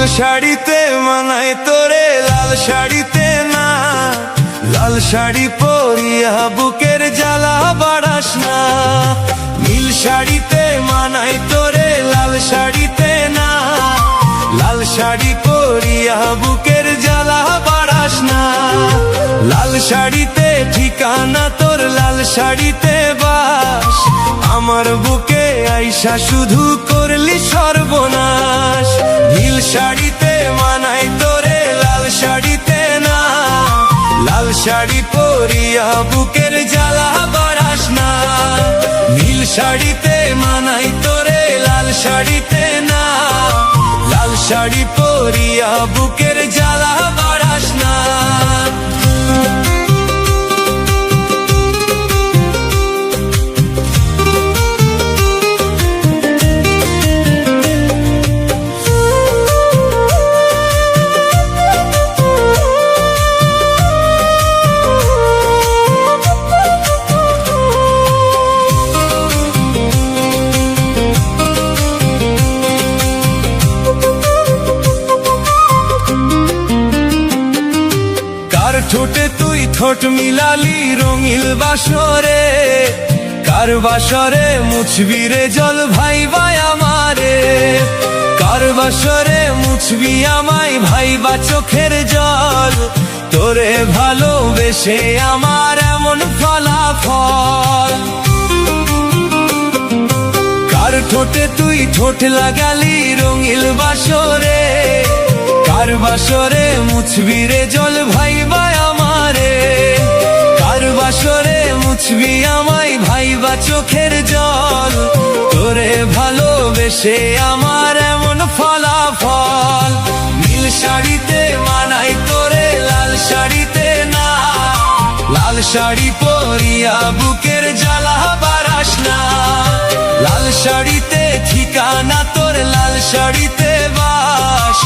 শাড়িতে মানায় তোরে লাল শাড়িতে না, লাল শাড়ি পরিয়া বুকের জ্বালা বাড়াস না। নীল শাড়িতে মানায় তোরে লাল শাড়িতে না, লাল শাড়ি পরিয়া বুকের জ্বালা বাড়াস না। লাল শাড়িতে ঠিকানা তোর, লাল শাড়িতে বাস, আমার বুকে আইসা শুধু করলি সর্বনাশ। নীল শাড়িতে মানায় তোরে লাল শাড়িতে না, লাল শাড়ি পরিয়া বুকের জ্বালা বাড়াস না। নীল শাড়িতে মানায় তোরে লাল শাড়িতে না, লাল শাড়ি পরিয়া বুকের জ্বালা বাড়াস না। ঠোঁটে তুই ঠোঁট মিলালি রঙিল বাসরে, কার বাসরে মুছবি রে জল ভাইবা আমারে। কার বাসরে মুছবি আমায় ভাইবা চোখের জল, তোরে ভালোবেসে আমার এমন ফলাফল। কার ঠোঁটে তুই ঠোঁট লাগালি রঙিল বাসরে, কার বাসরে মুছবি রে জল ভাইবা আমারে। কার বাসরে মুছবি আমায় ভাইবা চোখের জল, তোরে ভালোবেসে আমার এমন ফলাফল। নীল শাড়িতে মানায় তোরে লাল শাড়িতে না, লাল শাড়ি পরিয়া বুকের জ্বালা বাড়াস না। লাল শাড়িতে ঠিকানা তোর, লাল শাড়িতে বাস,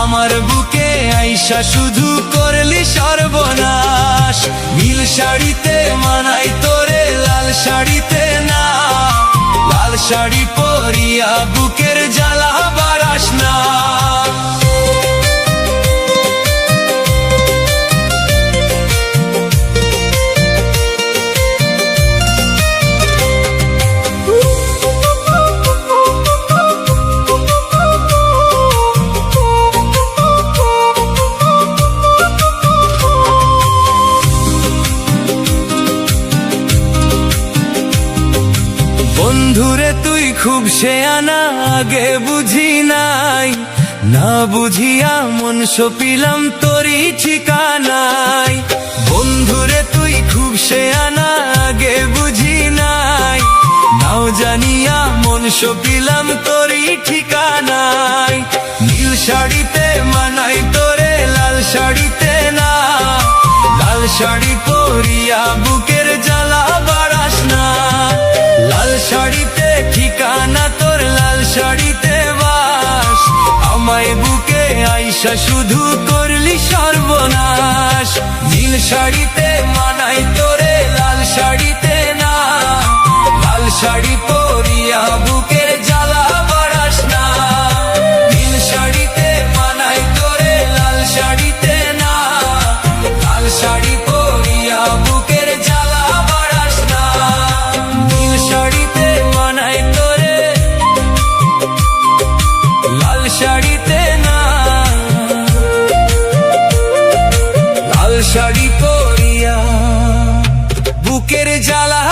আমার বুকে আইসা শুধু করলি সর্বনাশ। নীল শাড়িতে মানায় তোরে লাল শাড়িতে না, লাল শাড়ি পরিয়া বুকের জ্বালা বাড়াস না। বন্ধুরে তুই খুব শেয়ানা, আগে বুঝি নাই, না বুঝিয়া মন সপিলাম তোরই ঠিকানায়। বন্ধুরে তুই খুব শেয়ানা, আগে বুঝি নাই, নাও জানিয়া মন সপিলাম তোরই ঠিকানায়। নীল শাড়িতে মানায় তোরে লাল শাড়িতে না, লাল শাড়ি পরিয়া বুকের জ্বালা বাড়াস না। লাল শাড়িতে ঠিকানা তোর, লাল শাড়িতে বাস, আমায় বুকে আইসা শুধু করলি সর্বনাশ। নীল শাড়িতে মানায় তোরে লাল শাড়িতে না, লাল শাড়ি পরিয়া বুকের জ্বালা বাড়াস না। নীল শাড়িতে মানায় তোরে লাল শাড়িতে না, লাল শাড়ি পরিয়া বুকের জ্বালা বাড়াস না। নীল শাড়িতে মানায় তোরে লাল শাড়িতে না, লাল শাড়ি পরিয়া বুকের জ্বালা